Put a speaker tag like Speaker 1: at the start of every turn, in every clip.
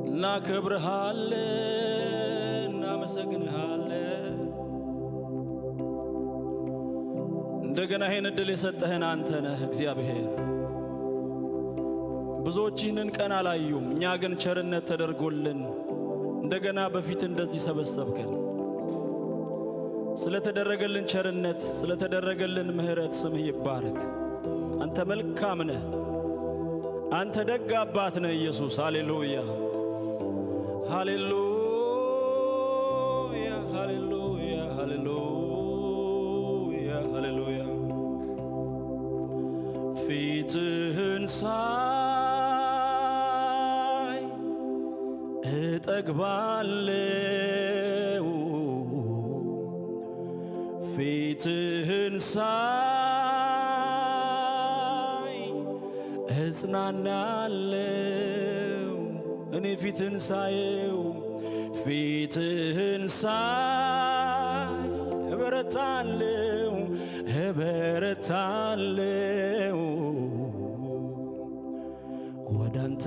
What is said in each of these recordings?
Speaker 1: እናከብርሃለን እናመሰግንሃለን እንደገና ይሄን እድል የሰጠህን አንተ ነህ እግዚአብሔር ብዙዎች ይህንን ቀን አላዩም እኛ ግን ቸርነት ተደርጎልን እንደገና በፊት እንደዚህ ሰበሰብከን ስለተደረገልን ቸርነት ስለተደረገልን ምህረት ስምህ ይባረክ አንተ መልካም ነህ አንተ ደግ አባት ነህ ኢየሱስ ሃሌሉያ ሃሌሉያ ሃሌሉያ ሃሌሉያ ሃሌሉያ ፊትህን ሳይ እጠግባለሁ ፊትህን ሳይ እጽናናለሁ እኔ ፊትህን ሳየው ፊትህን ሳይ እበረታለሁ እበረታለሁ ወዳንተ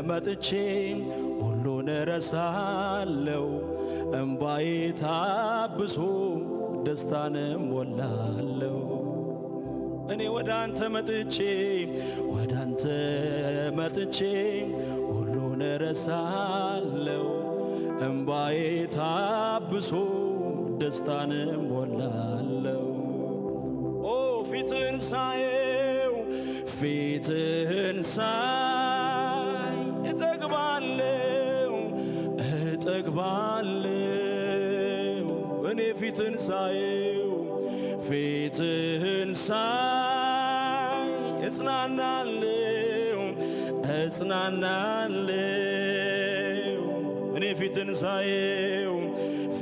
Speaker 1: መጥቼ ሁሉን እረሳለሁ እምባዬ ታብሶ ደስታንም ሞላለሁ እኔ ወዳንተ መጥቼ ሁሉን እረሳለሁ እምባዬ ታብሶ ደስታንም ሞላለሁ ኦ ፊትህን ሳየው ፊትህን ሳይ እጠግባለሁ እኔ ፊትህን ሳየው ፊትህን ሳይ እጽናናለሁ እኔ ፊትህን ሳየው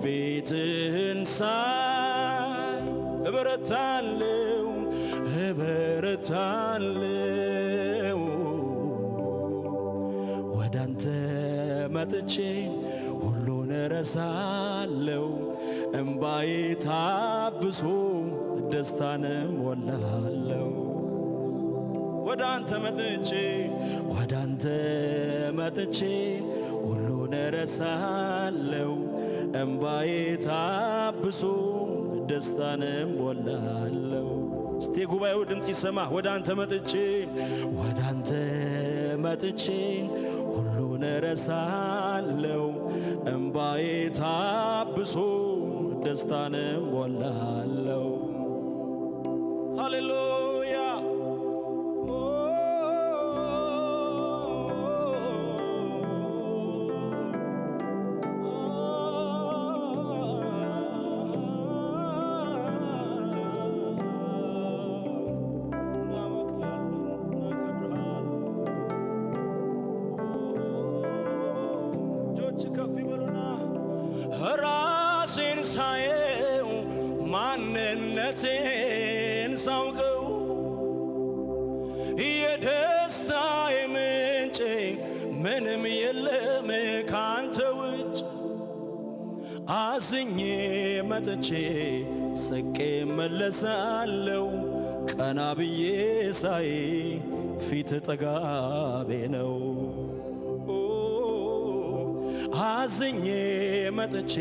Speaker 1: ፊትህን ሳይ እበረታለሁ ወዳንተ መጥቼ ሁሉን እረሳለሁ እምባዬ ታብሶ ደስታንም ሞላለሁ ወዳንተ መጥቼ ሁሉን እረሳለሁ እምባዬ ታብሶ ደስታንም ሞላለሁ እስቲ ጉባኤው ድምጽ ይሰማ ወዳንተ መጥቼ ሁሉን እረሳለሁ እምባዬ ታብሶ ደስታንም ሞላለሁ ሃሌሉያ ራሴን ሳየው ማንነቴን ሳውቀው የደስታዬ ምንጭ ምንም የለም ካንተ ውጭ አዝኜ መጥቼ ስቄ መለሳለሁ ቀና ብዬ ሳይ ፊት ጠጋቤ ነው አዝኜ መጥቼ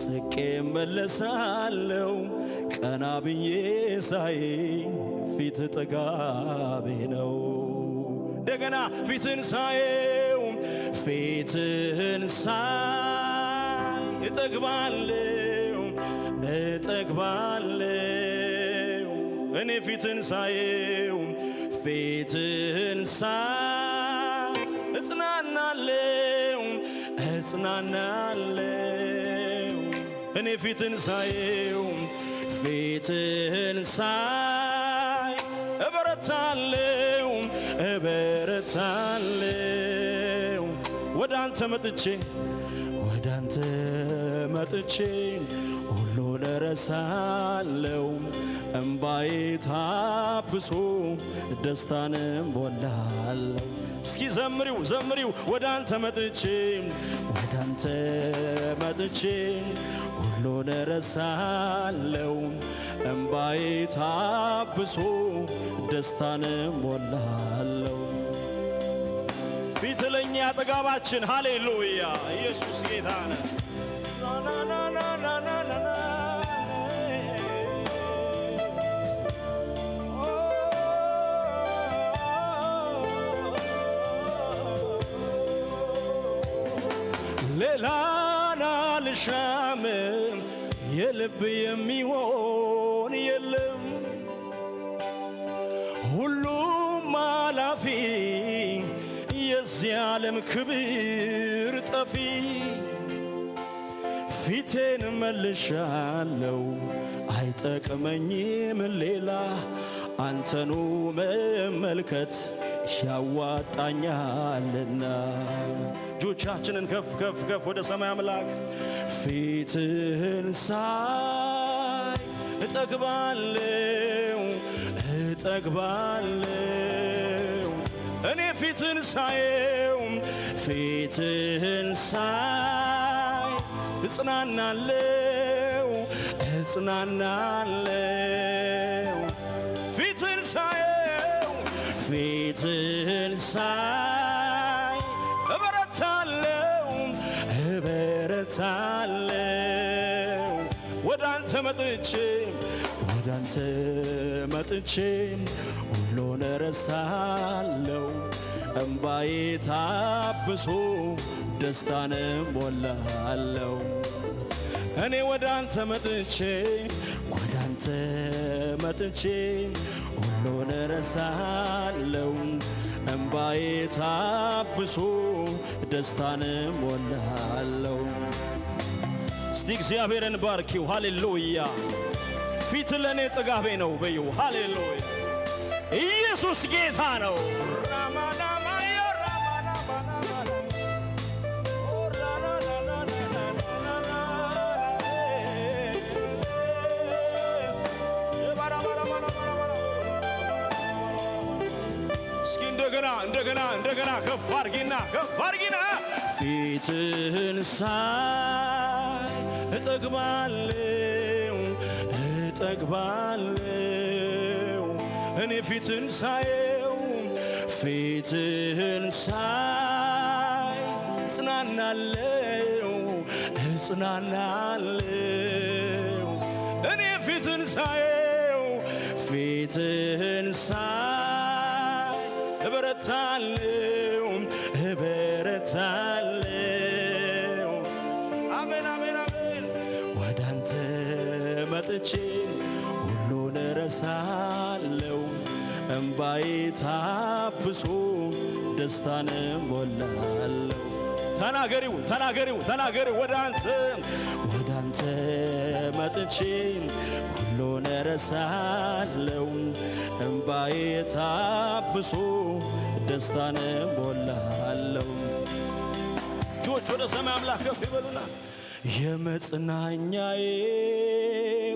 Speaker 1: ስቄ መለሳለሁ ቀና ብዬ ሳይ ፊት ጠጋቤ ነው እንደገና ፊትህን ሳየው ፊትህን ሳይ እጠግባለሁ እኔ ፊትህን ሳየው ፊትህን ሳይ እጽናናለሁ እኔ ፊትህን ሳየው ፊትህን ሳይ እበረታለሁ ወዳንተ መጥቼ ሁሉን እረሳለሁ እምባዬ ታብሶ ደስታንም ሞላለሁ እስኪ ዘምሪው ወዳንተ መጥቼ ሁሉን እረሳለሁ እምባዬ ታብሶ ደስታንም ሞላለሁ ፊት ለኛ ጥጋባችን ሃሌሉያ ኢየሱስ ጌታ ነው ሌላን አልሻም የልብ የሚሆን የለም ሁሉም አላፊ የዚህ ዓለም ክብር ጠፊ ፊቴን መልሻለሁ አይጠቅመኝም ሌላ አንተኑ መመልከት ያዋጣኛልና እጆቻችንን ከፍ ከፍ ከፍ ወደ ሰማይ አምላክ ፊትህን ሳይ እጠግባለሁ እኔ ፊትህን ሳየው ፊትህን ሳይ እጽናናለሁ ፊትህን ሳየው ፊትህን ሳይ እበረታለሁ ወደ አንተ መጥቼ ሁሉን ረሳለሁ እምባዬ ታብሶ ደስታንም ሞላለሁ እኔ ወደ አንተ መጥቼ ሁሉን ረሳለሁ እምባዬ ታብሶ ደስታንም ሞላለሁ እስቲ እግዚአብሔርን ባርኪው ሃሌሉያ ፊት ለኔ ጥጋቤ ነው በዩ ሃሌሉያ ኢየሱስ ጌታ ነው እስኪ እንደገና ከፍ አድርጊና ፊትህን ሳይ እጠግባለሁ እኔ ፊትህን ሳየው እጽናናለሁ እኔ ፊትህን ሳየው እበረታለሁ አሜን ወደ አንተ መጥቼ ሁሉን ረሳለሁ እምባዬ ታብሶ ደስታንም ሞላለሁ ተናገሪው ወደ አንተ መጥቼ ሁሉን ረሳለሁ እምባዬ ታብሶ ደስታንም ሞላለሁ እጆች ወደ ሰማይ አምላክ ከፍ ይበሉና የመጽናኛዬ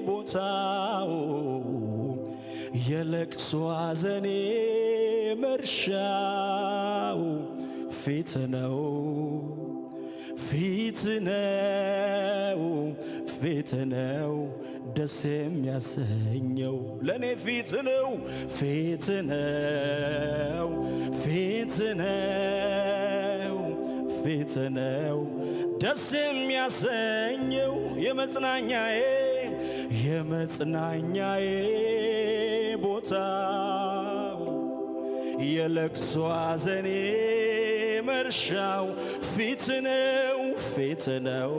Speaker 1: ቦታው የለቅሶ ሐዘኔ መርሻው ፊት ነው ደስ የሚያሰኘው ለኔ ፊት ነው ደስ የሚያሰኘው የመጽናኛዬ ቦታው የለቅሶ ሐዘኔ መርሻው ፊት ነው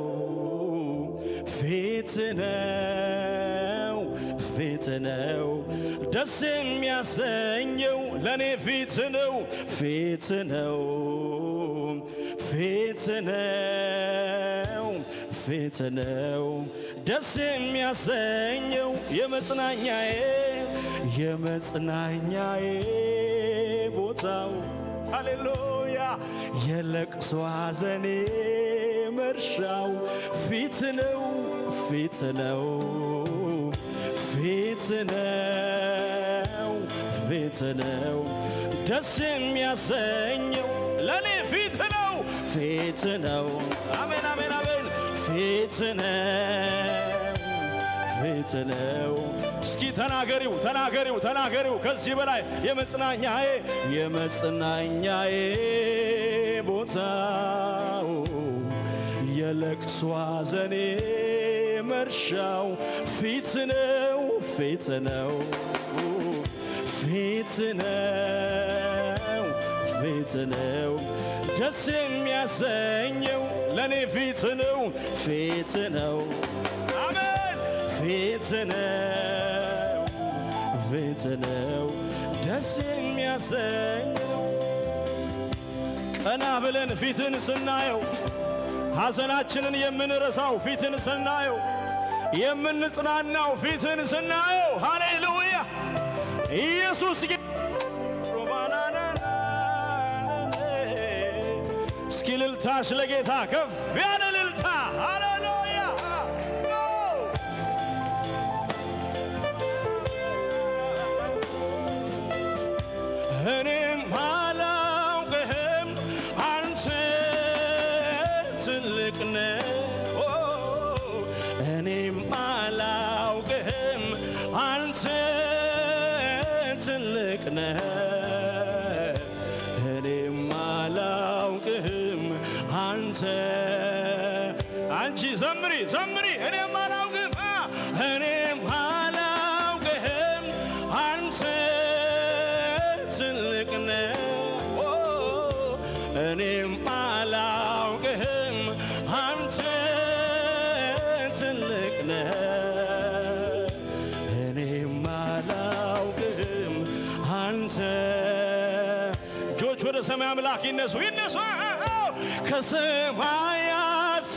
Speaker 1: ደስ የሚያሰኘው ለኔ ፊት ነው ደስ የሚያሰኘው የመጽናኛዬ ቦታው ሃሌሉያ የለቅሶ ሐዘኔ መርሻው ፊት ነው ደስ የሚያሰኘው ለኔ ፊት ነው አሜን ፊት ነው እስኪ ተናገሪው ከዚህ በላይ የመጽናኛዬ የለቅሶ ሐዘኔ መርሻው ፊት ነው ፊት ነው ፊት ነው ፊት ነው ደስ የሚያሰኘው ለኔ ፊት ነው ፊት ነው አሜን ፊት ነው ፊት ነው ደስ የሚያሰኘው ቀና ብለን ፊትን ስናየው ሐዘናችንን የምንረሳው ፊትን ስናየው የምንጽናናው ፊትን ስናየው ሃሌሉያ ኢየሱስ እስኪ እልልታሽ ለጌታ ከፍ ያለ እልልታ ሃሌሉያ እኔም አላውቅህም አንተ ትልቅ ነህ እኔም አላውቅህም አንተ ትልቅ ነህ እኔም አላውቅህም አንተ አንቺ ዘምሪ ዘምሪ እኔም አላውቅህም እኔም አላውቅህም አንተ ትልቅ ነህ እኔም አላውቅህም አንተ ትልቅ ነህ እኔም አላውቅህም አንተ እጆች ወደ ሰማይ አምላክ ይነሱ ይነሱ ከሰማያት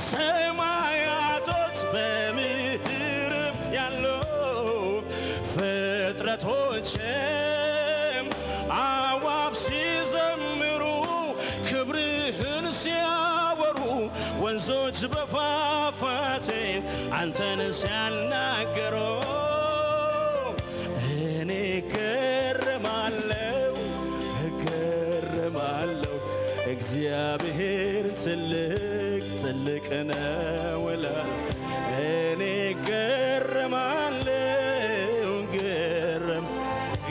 Speaker 1: ሰማያቶች በምድርም ያለው ፍጥረቶችም አዕዋፍ ሲዘምሩ ክብርህን ሲያወሩ ወንዞች በፏፏቴ አንተን ሲያናገሩ እኔ እገረማለሁ እግዚአብሔር ትልቅ ትልቅ ነው እላለሁ እኔ እገረማለሁ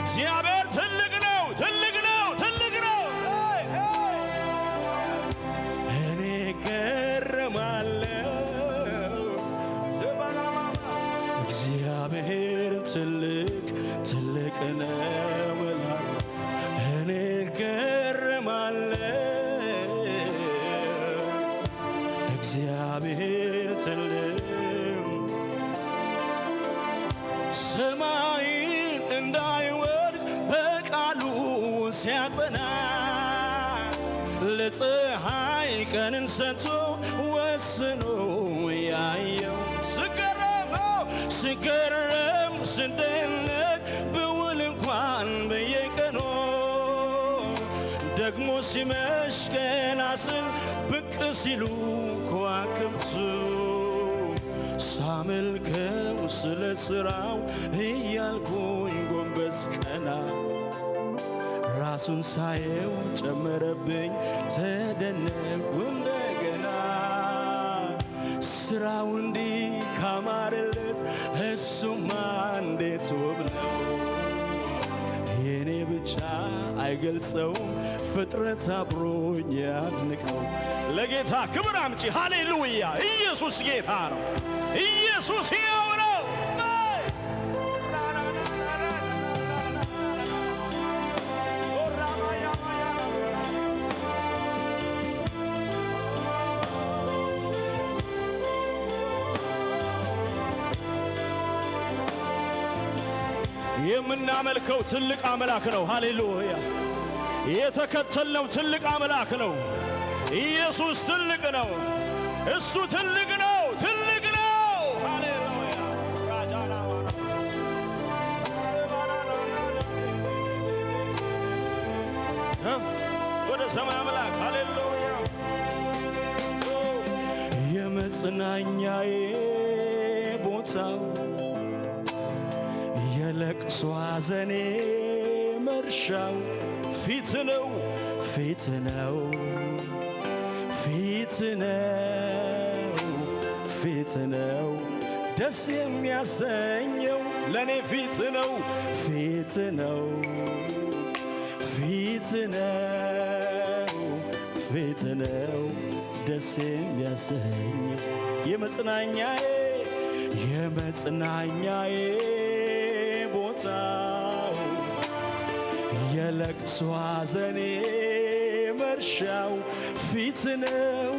Speaker 1: እግዚአብሔር ትልቅ ነው ትልቅ ነው ትልቅ ነው እኔ እገረማለሁ እግዚአብሔር ትልቅ ትልቅ ነው እላለሁ እኔ እገረማለሁ እግዚአብሔር ትልቅ ሰማይን እንዳይወድቅ በቃሉ ሲያጸና ለፀሐይ ቀንን ሰጥቶ ወስኖ ያየው ስገረም ስደነቅ ብውል እንኳን በየቀኑ ደግሞ ሲመሽ ቀና ስል ብቅ ሲሉ ከዋክብቱ ሳመልከው ስለ ሥራው እያልኩኝ ጎንበስ ቀና ራሱን ሳየው ጨመረብኝ ተደነቅኩ እንደገና ሥራው እንዲህ ካማረለት እሱማ እንዴት ውብ ነው የኔ ብቻ አይገልጸውም ፍጥረት አብሮኝ ያድንቀው ለጌታ ክብር አምጪ ሃሌሉያ ኢየሱስ ጌታ ነው ኢየሱስ ሕያው ነው የምናመልከው ትልቅ አምላክ ነው ሃሌሉያ የተከተልነው ትልቅ አምላክ ነው ኢየሱስ ትልቅ ነው እሱ ትልቅ ነው ትልቅ ነው ሃሌሉያ ራጃና ከፍ ወደ ሰማይ አምላክ ሃሌሉያ የመጽናኛዬ ቦታው የለቅሶ ሐዘኔ መርሻው ፊት ነው ፊት ነው ፊት ነው ፊት ነው ደስ የሚያሰኘው ለኔ ፊት ነው ፊት ነው ፊት ነው ፊት ነው ደስ የሚያሰኘው የመጽናኛዬ ቦታው የለቅሶ ሐዘኔ መርሻው ፊት ነው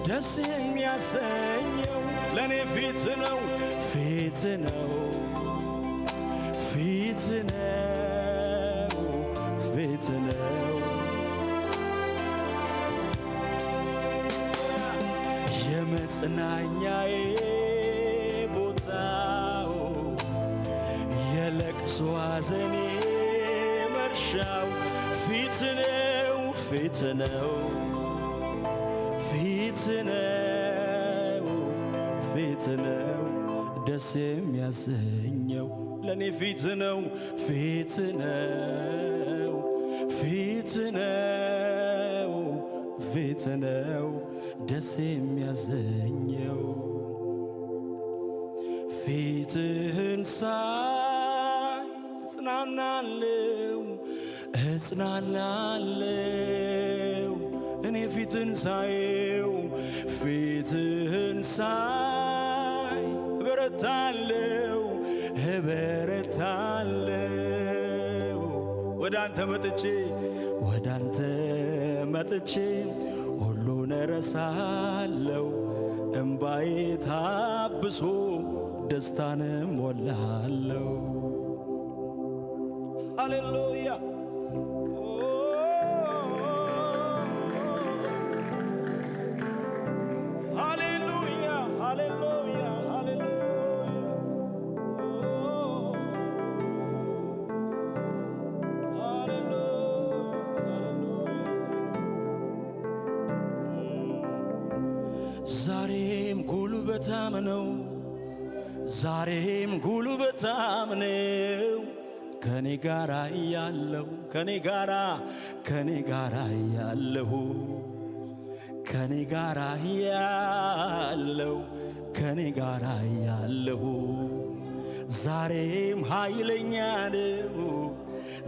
Speaker 1: ደስ የሚያሰኘው ለኔ ፊት ነው የመጽናኛዬ ቦታው የለቅሶ ሐዘኔ መርሻው ፊት ነው ደስ የሚያሰኘው ለኔ ፊት ነው ደስ የሚያሰኘው ፊትህን ሳይ እጽናናለው እኔ ፊትህን ሳየው እበረታለው ወደ አንተ መጥቼ ሁሉን እረሳለው እምባዬ ታብሶ ደስታን ሞላለው ሃሌሉያ ዛሬም ጉልበታም ነው ከኔ ጋራ ያለው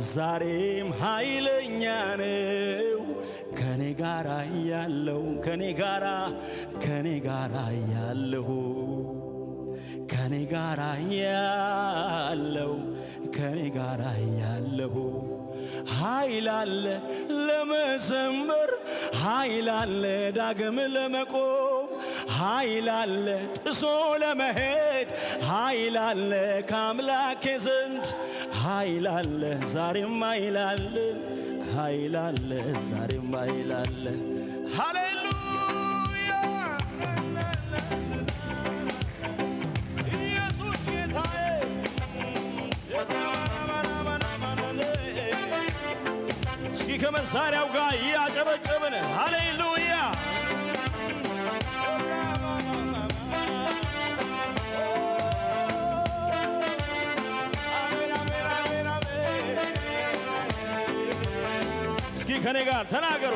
Speaker 1: ዛሬም ኃይለኛ ነው ከኔ ጋራ ያለው ከኔ ጋራ ያለው ኃይል አለ ለመዘመር ኃይል አለ ዳግም ለመቆም ኃይል አለ ጥሶ ለመሄድ ኃይል አለ ከአምላኬ ዘንድ ኃይል አለ ዛሬም ኃይል አለ ዛሬም ኃይል አለ ሃሌሉያ ኢየሱስ ጌታዬ እስኪ ከመሳሪያው ጋር ያጨበጨብን ሃሌሉያ እስኪ ከኔ ጋር ተናገሩ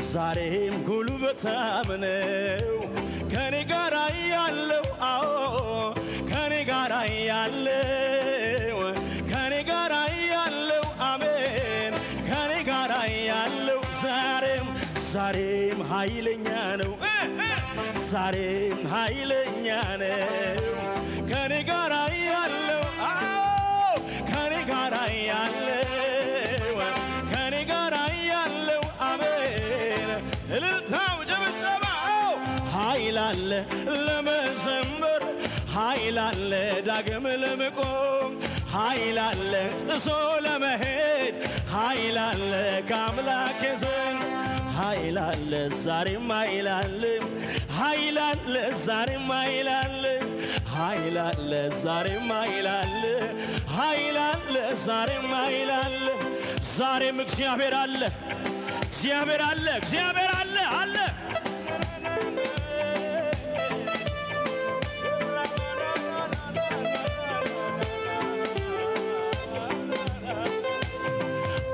Speaker 1: ዛሬም ጉልበታም ነው ከኔ ጋር ያለው ከኔ ጋር ያለው አሜን ከኔ ጋር ያለው ዛሬም ኃይለኛ ነው ከኔ ጋር ያለው ከኔ ጋር ያለው አሜን እልልታው ጭብጨባው ኃይል አለ ለመዘመር ኃይል አለ ዳግም ለመቆም ኃይል አለ ጥሶ ለመሄድ ኃይል አለ ከአምላኬ ዘንድ ኃይል አለ ዛሬም ኃይል አለ ዛሬም ኃይል አለ ዛሬም እግዚአብሔር አለ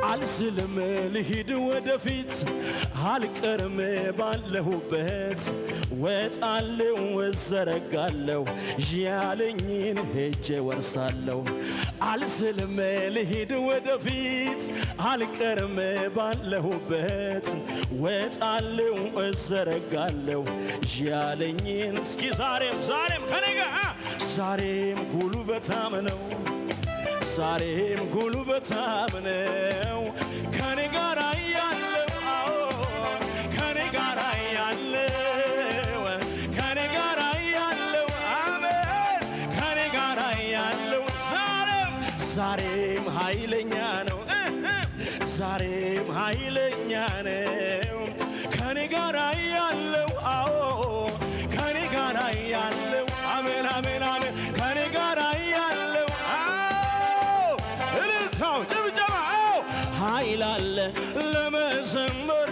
Speaker 1: አልዝልም ልሂድ ወደፊት አልቀርም ባለሁበት ወጣለው እዘረጋለው ያለኝን ሄጄ ወርሳለው አልስልም ልሂድ ወደፊት አልቀርም ባለሁበት ወጣለው እዘረጋለው ያለኝን እስኪ ዛሬም ከነጋ ዛሬም ጉልበታም ነው ዛሬም ጉልበታም ነው ከኔ ጋር ያለው ከኔ ጋር ያለው ከኔ ጋር ያለው አሜን ከኔ ጋር ያለው ዛሬም ኃይለኛ ነው ዛሬም ኃይለኛ ነው ከኔ ጋር ያለው ከኔ ጋር ያለው አሜን አሜን አሜን ከኔ ጋር ያለው እልልታው ጭብጨባው ኃይል አለ ለመዘመር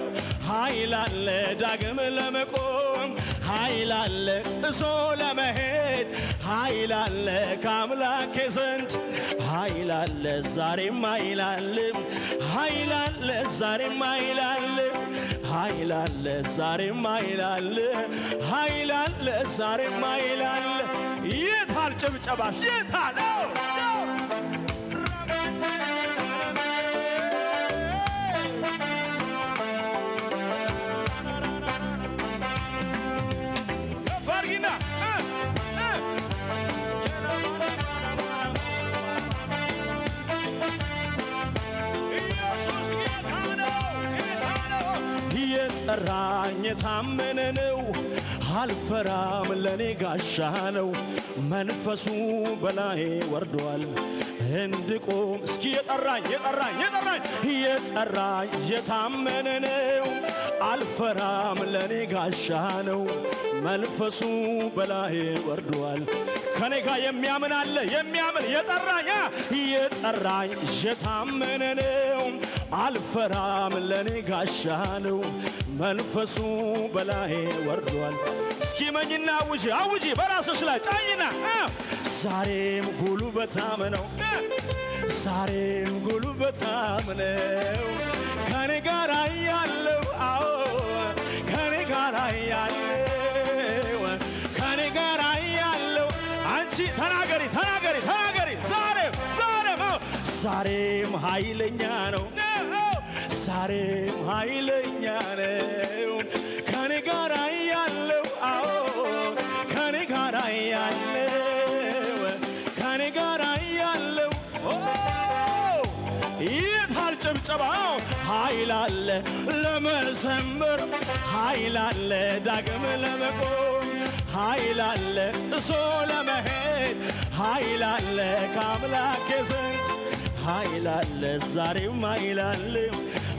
Speaker 1: ኃይል አለ ዳግም ለመቆም ኃይል አለ ጥሶ ለመሄድ ኃይል አለ ከአምላኬ ዘንድ ኃይል አለ ዛሬም ኃይል አለ ኃይል አለ ዛሬም ኃይል አለ ኃይል አለ ዛሬም ኃይል አለ ኃይል አለ ዛሬም ኃይል አለ የታል ጭብጨባሽ የታል የጠራኝ የታመነ ነው አልፈራም ለኔ ጋሻ ነው መንፈሱ በላዬ ወርዷል እንድቆም እስኪ የጠራኝ የታመነ ነው አልፈራም ለኔ ጋሻ ነው መንፈሱ በላዬ ወርዷል ከኔ ጋር የሚያምን አለ የሚያምን የጠራኝ የታመነ ነው አልፈራም ለኔ ጋሻ ነው መንፈሱ በላዬ ወርዷል እስኪ መኝና አውጂ በራስሽ ላይ ጫኝና ዛሬም ጉልበታም ነው ዛሬም ጉልበታም ነው ከኔ ጋር ያለው ከኔ ጋር ያለው ከኔ ጋር ያለው አንቺ ተናገሪ ዛሬም ኃይለኛ ነው ዛሬም ኃይለኛ ነው ከኔ ጋር ያለው ከኔ ጋር ያለው ከኔ ጋር ያለው ይታል ጭብጨባው ኃይል አለ ለመዘመር ኃይል አለ ዳግም ለመቆም ኃይል አለ ጥሶ ለመሄድ ኃይል አለ ከአምላኬ ዘንድ ኃይል አለ ዛሬም ኃይል አለ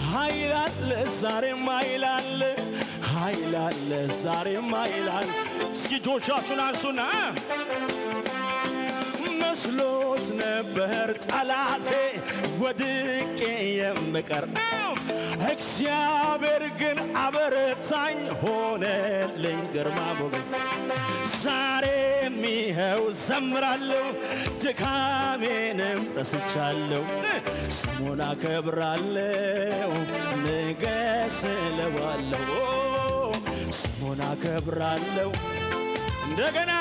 Speaker 1: ኃይል አለ ዛሬም ኃይል አለ ኃይል አለ ዛሬም ኃይል አለ እስኪ እጆቻችሁን አንሱና መስሎት ነበር ጠላቴ ወድቄ የምቀር እግዚአብሔር ግን አበረታኝ ሆነልኝ ግርማ ሞገስ ዛሬም ይኸው ዘምራለሁ ድካሜንም ረስቻለሁ ስሙን አከብራለሁ ንገስ እለዋለሁ ስሙን አከብራለሁ እንደገና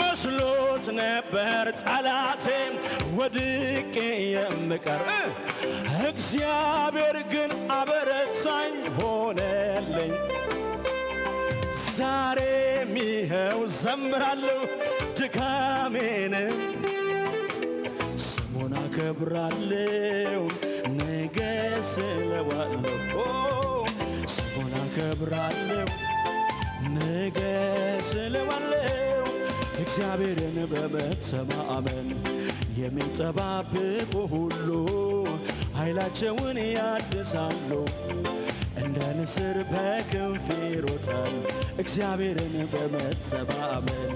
Speaker 1: መስሎት ነበር ጠላቴም ወድቄ የምቀር እግዚአብሔር ግን አበረታኝ ሆነልኝ ዛሬም ይኸው ዘምራለሁ ድካሜንም ስሙን አከብራለሁ ንገስ እለዋለሁ ስሙን አከብራለሁ ንገስ እለዋለሁ እግዚአብሔርን በመተማመን የሚጠባበቁ ሁሉ ኃይላቸውን ያድሳሉ እንደ ንስር በክንፍ ይሮጣል እግዚአብሔርን በመተማመን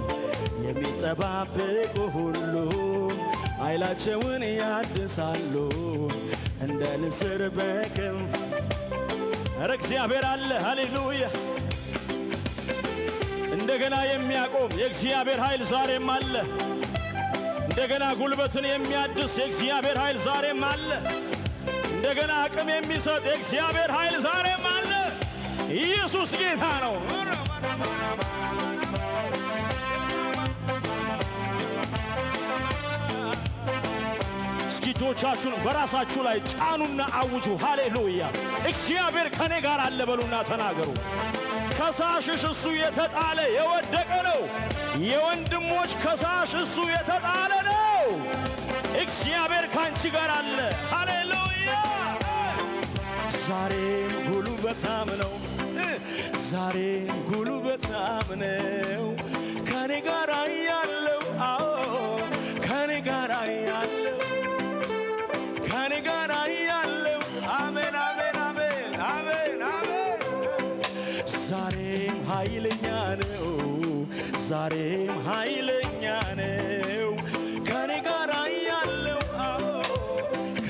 Speaker 1: የሚጠባበቁ ሁሉ ኃይላቸውን ያድሳሉ እንደ ንስር በክንፍ ኧረ እግዚአብሔር አለ ሃሌሉያ እንደገና የሚያቆም የእግዚአብሔር ኃይል ዛሬም አለ እንደገና ጉልበትን የሚያድስ የእግዚአብሔር ኃይል ዛሬም አለ እንደገና አቅም የሚሰጥ የእግዚአብሔር ኃይል ዛሬም አለ ኢየሱስ ጌታ ነው። እስኪ እጆቻችሁን በራሳችሁ ላይ ጫኑና አውጁ። ሃሌሉያ! እግዚአብሔር ከኔ ጋር አለ በሉና ተናገሩ። ከሳሽሽ እሱ የተጣለ የወደቀ ነው። የወንድሞች ከሳሽ እሱ የተጣለ ነው። እግዚአብሔር ካንቺ ጋር አለ። ሃሌሉያ! ዛሬም ጉልበታም ነው። ዛሬም ጉልበታም ነው። ከኔ ጋር ያለው አዎ ከኔ ጋር ያለው ከኔ ጋር ያለው አሜን አሜን አሜን አሜን አሜን። ዛሬም ኃይለኛ ነው። ዛሬም ኃይለኛ ነው። ከኔ ጋር ያለው አዎ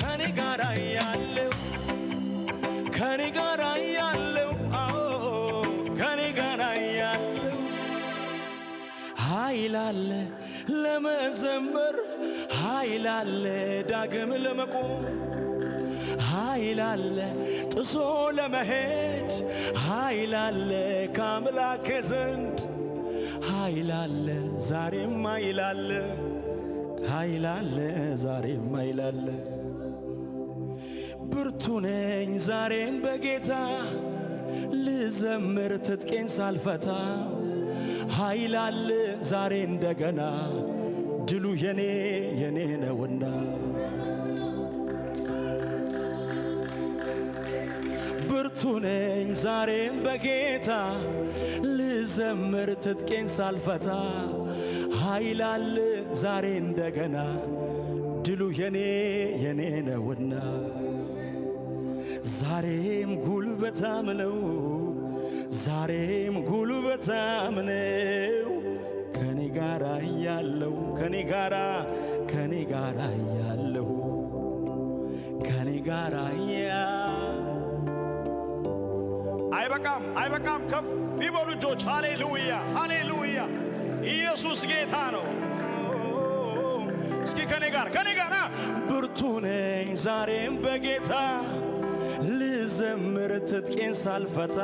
Speaker 1: ከኔ ጋር ያለው ከኔ ጋር ያለው አዎ ከኔ ጋር ያለው ኃይል አለ ለመዘመር ኃይል አለ ዳግም ለመቆም ኃይል አለ ጥሶ ለመሄድ ኃይል አለ ከአምላኬ ዘንድ ኃይል አለ ዛሬም ኃይል አለ ኃይል አለ ዛሬም ኃይል አለ። ብርቱ ነኝ ዛሬም በጌታ ልዘምር ትጥቄን ሳልፈታ ኃይል አለ ዛሬ እንደገና ድሉ የኔ የኔ ነውና ብርቱ ነኝ ዛሬም በጌታ ልዘምር ትጥቄን ሳልፈታ ኃይል አለ ዛሬ እንደገና ድሉ የኔ የኔ ነውና ዛሬም ጉልበታም ነው ዛሬም ጉልበታም ነው ከኔ ጋራ ያለው ከኔ ጋራ ያለው ከኔ ጋራ አይበቃም ከፍ ይበሉ እጆች። ሃሌሉያ ሃሌሉያ ኢየሱስ ጌታ ነው። እስኪ ከኔ ጋር ብርቱ ነኝ ዛሬም በጌታ ልዘምር ትጥቄን ሳልፈታ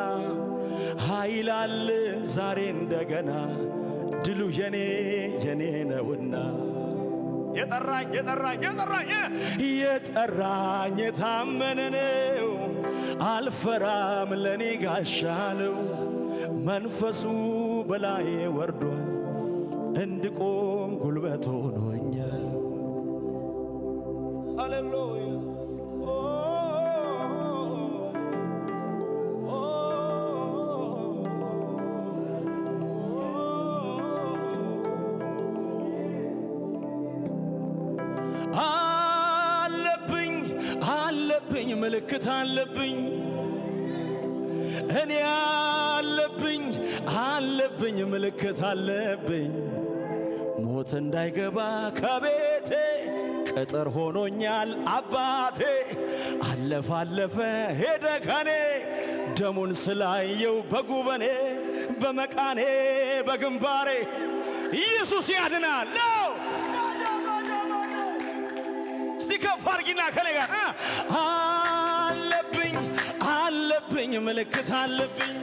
Speaker 1: ኃይል አለ ዛሬ እንደገና ድሉ የኔ የኔ ነውና የጠራኝ የታመነ ነው አልፈራም ለኔ ጋሻ ነው መንፈሱ በላዬ ወርዷል እንድቆም ጉልበት ሆኖኛል። ሃሌሉያ አለብኝ ምልክት አለብኝ እኔ አለብኝ ምልክት አለብኝ ሞት እንዳይገባ ከቤቴ ቅጥር ሆኖኛል አባቴ አለፈ ሄደ ከኔ ደሙን ስላየው በጉበኔ በመቃኔ በግንባሬ ኢየሱስ ያድናል ነው። እስቲ ከፍ አድርጊና ከኔ ጋር አለብኝ ምልክት አለብኝ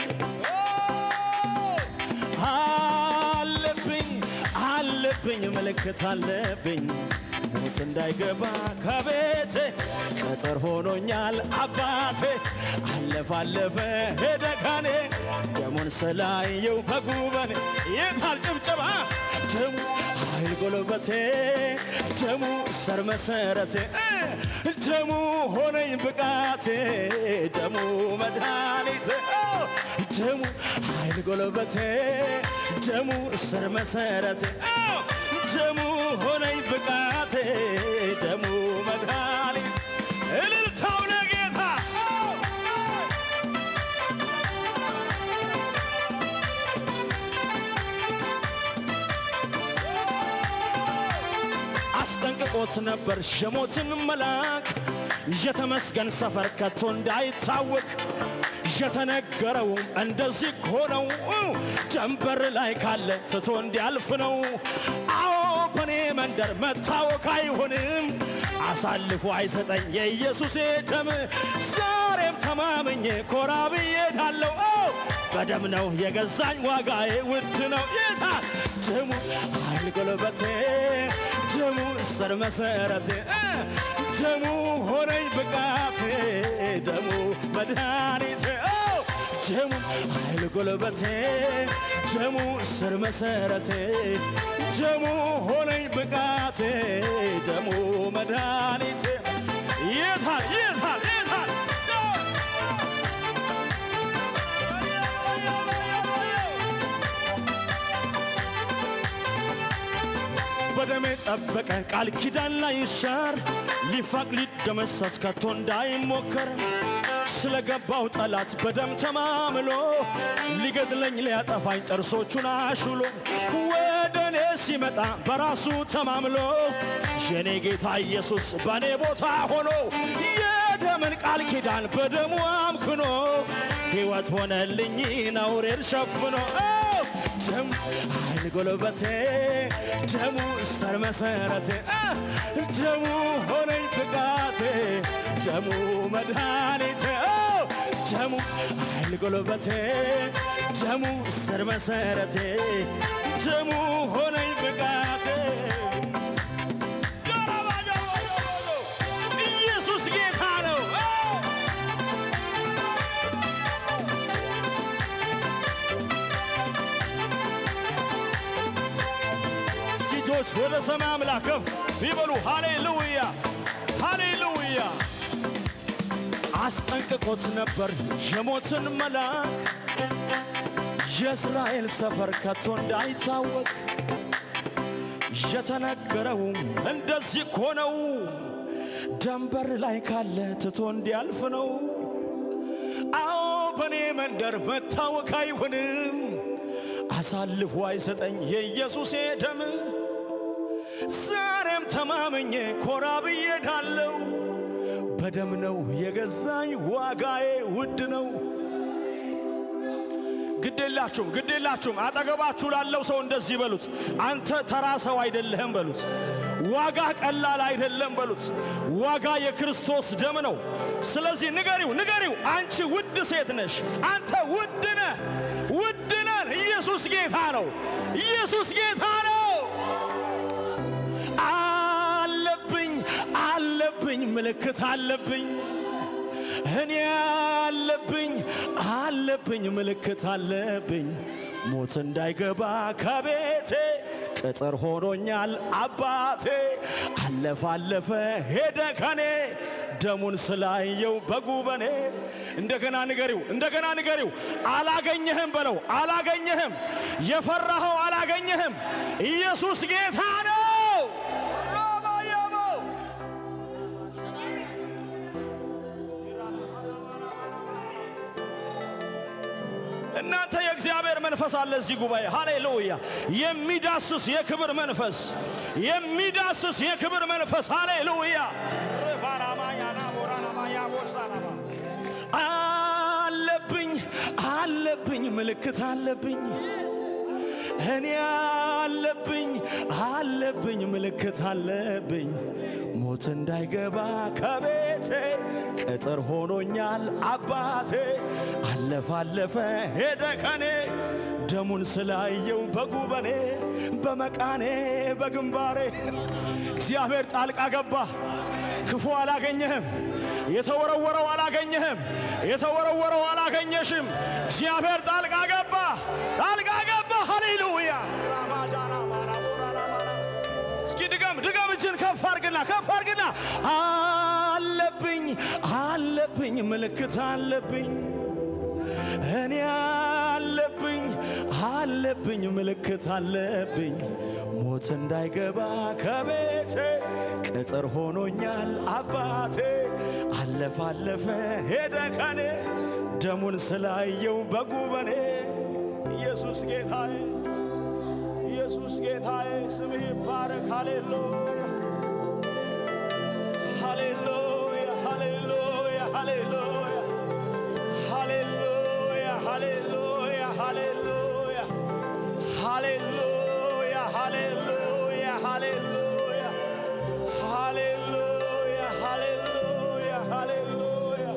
Speaker 1: አለብኝ ምልክት አለብኝ ሞት እንዳይገባ ከቤቴ ቅጥር ሆኖኛል አባቴ አለፈ ሄደ ከኔ ደሙን ስላየው በጉበኔ የታል ጭብጨባ ደሙ ኃይል ጉልበቴ ደሙ ስር መሰረቴ ደሙ ሆነኝ ብቃቴ ደሙ መድኃኒቴ ደሙ ኃይል ጉልበቴ ደሙ ስር መሰረቴ ደሙ ሆነኝ ብቃቴ ደሙ መድኃኒት እልልታው ለጌታ አስጠንቅቆት ነበር የሞትን መልአክ የተመስገን ሰፈር ከቶ እንዳይታወቅ የተነገረውም እንደዚህ ሆነው ጀንበር ላይ ካለ ትቶ እንዲያልፍ ነው። አዎ በኔ መንደር መታወክ አይሆንም አሳልፎ አይሰጠኝ የኢየሱሴ ደም ዛሬ ዛሬም ተማምኜ ኮራ ብዬ ዳለው በደም ነው የገዛኝ ዋጋዬ ውድ ነው ይታል ደሙ ኃይል ጉልበቴ ደሙ ስር መሰረቴ ደሙ ሆነኝ ብቃቴ ደሙ መድኃኒቴ ደሙ ኃይል ጉልበቴ ደሙ ስር መሰረቴ ደሙ ሆነኝ ብቃቴ ደሙ መድኃኒቴ ይታል ይታል ይታል በደሜ ጠበቀ ቃል ኪዳን ላይ ይሻር ሊፋቅ ሊደመሰስ ከቶ እንዳይሞከር ስለገባው ጠላት በደም ተማምሎ ሊገድለኝ ሊያጠፋኝ ጥርሶቹን አሹሎ ወደኔ ሲመጣ በራሱ ተማምሎ የኔ ጌታ ኢየሱስ በኔ ቦታ ሆኖ የደምን ቃል ኪዳን በደሙ አምክኖ ሕይወት ሆነልኝ ነውሬን ሸፍኖ ደሙ ኃይል ጉልበቴ ደሙ ስር መሰረቴ ደሙ ሆነኝ ብቃቴ ደሙ መድኃኒቴ ደሙ ኃይል ጉልበቴ ደሙ ስር መሰረቴ ደሙ ሆነኝ ብቃቴ ኢየሱስ ጌታ ነው። እስኪ እጆች ወደ ሰማይ አምላክ ከፍ ይበሉ። ሃሌሉያ ሃሌሉያ። አስጠንቅቆት ነበር የሞትን መልአክ የእስራኤል ሰፈር ከቶ እንዳይታወቅ የተነገረው እንደዚህ እኮ ነው። ደንበር ላይ ካለ ትቶ እንዲያልፍ ነው። አዎ በኔ መንደር መታወክ አይሆንም። አሳልፎ አይሰጠኝ የኢየሱሴ ደም። ዛሬም ተማምኜ ኮራ ብዬ ዳለው በደም ነው የገዛኝ ዋጋዬ ውድ ነው። ግዴላችሁም አጠገባችሁ ላለው ሰው እንደዚህ በሉት፣ አንተ ተራ ሰው አይደለህም በሉት። ዋጋ ቀላል አይደለም በሉት። ዋጋ የክርስቶስ ደም ነው። ስለዚህ ንገሪው፣ አንቺ ውድ ሴት ነሽ፣ አንተ ውድ ነህ፣ ውድ ነን። ኢየሱስ ጌታ ነው። ኢየሱስ ጌታ ነው። አለብኝ ምልክት አለብኝ እኔ አለብኝ ምልክት አለብኝ ሞት እንዳይገባ ከቤቴ ቅጥር ሆኖኛል አባቴ አለፈ ሄደ ከኔ ደሙን ስላየው በጉበኔ። እንደገና ንገሪው አላገኘህም በለው፣ አላገኘህም፣ የፈራኸው አላገኘህም። ኢየሱስ ጌታ ነው። እናንተ የእግዚአብሔር መንፈስ አለ እዚህ ጉባኤ። ሃሌሉያ። የሚዳስስ የክብር መንፈስ ሃሌሉያ። አለብኝ ምልክት አለብኝ እኔ አለብኝ ምልክት አለብኝ ሞት እንዳይገባ ከቤቴ ቅጥር ሆኖኛል አባቴ አለፈ ሄደ ከኔ ደሙን ስላየው በጉበኔ በመቃኔ በግንባሬ እግዚአብሔር ጣልቃ ገባ። ክፉ አላገኘህም። የተወረወረው አላገኘሽም። እግዚአብሔር ጣልቃ ገባ። ሃሌሉያ። እስኪ ድገም እጅን ከፍ አርግና አለብኝ ምልክት አለብኝ እኔ አለብኝ ምልክት አለብኝ ሞት እንዳይገባ ከቤቴ ቅጥር ሆኖኛል አባቴ አለፈ ሄደ ከኔ ደሙን ስላየው በጉበኔ። ኢየሱስ ጌታዬ ስምህ ይባረክ። ሃሌሉያ ሃሌሉያ ሃሌሉያ ሃሌሉያ ሃሌሉያ ሃሌሉያ ሃሌሉያ ሃሌሉያ ሃሌሉያ ሃሌሉያ ሃሌሉያ ሃሌሉያ ሃሌሉያ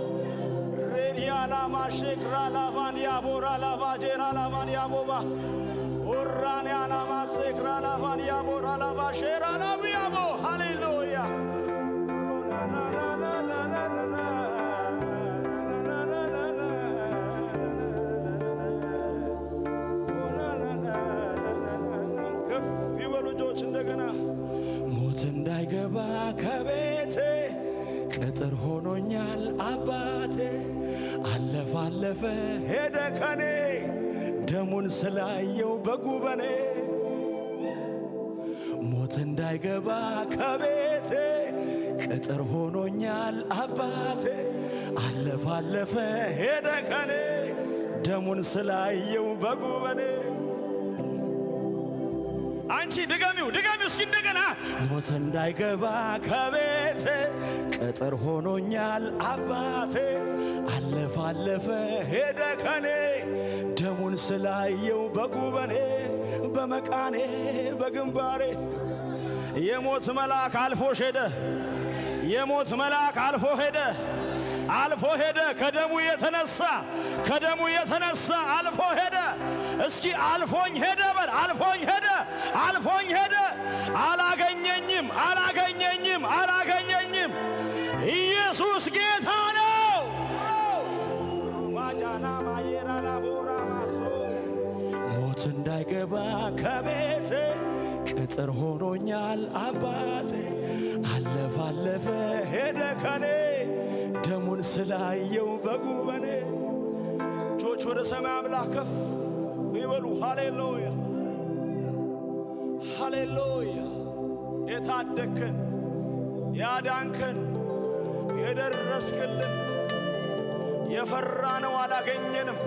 Speaker 1: ማሼክራ ላቫንያ ቦራ ላቫጄራ ላቫንያ ቦባ ኦራንያ ላማሴክራ ላቫንያ ቦራ ላቫሼራ ላቪያቦ ሃሌሉያ ከፍ ይበሉ እጆች እንደገና ሞት እንዳይገባ ከቤቴ ቅጥር ሆኖኛል አባቴ አለፈ ሄደ ከኔ ደሙን ስላየው በጉበኔ ሞት እንዳይገባ ከቤቴ ቅጥር ሆኖኛል አባቴ አለፈ ሄደ ከኔ ደሙን ስላየው በጉበኔ አንቺ ድገሚው እስኪ እንደገና ሞት እንዳይገባ ከቤቴ ቅጥር ሆኖኛል አባቴ አለፈ ሄደ ከኔ ደሙን ስላየው በጉበኔ በመቃኔ በግንባሬ የሞት መልአክ አልፎ ሄደ የሞት መልአክ አልፎ ሄደ ከደሙ የተነሳ አልፎ ሄደ እስኪ አልፎኝ ሄደ በል አልፎኝ ሄደ አላገኘኝም ኢየሱስ ጌታ ነው ዋጃና ማየራና ቦራ ማሶ ሞት እንዳይገባ ከቤቴ ቅጥር ሆኖኛል አባቴ አለፈ ሄደ ከኔ ደሙን ስላየው በጉበኔ እጆች ወደ ሰማይ አምላክ ከፍ ይበሉ ሃሌሉያ የታደግከን ያዳንከን የደረስክልን የፈራነው አላገኘንም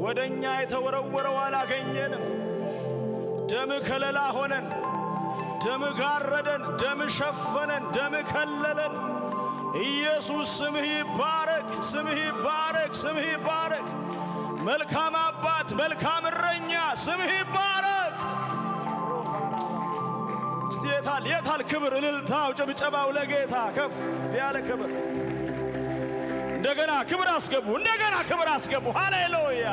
Speaker 1: ወደኛ የተወረወረው አላገኘንም ደም ከለላ ሆነን ደም ጋረደን ደም ሸፈነን ደም ከለለን ኢየሱስ ስምህ ይባረክ መልካም አባት መልካም እረኛ ስምህ ይባረክ እስቲ የታል ክብር እልልታው ጭብጨባው ለጌታ ከፍ ያለ ክብር እንደገና ክብር አስገቡ ሃሌሉያ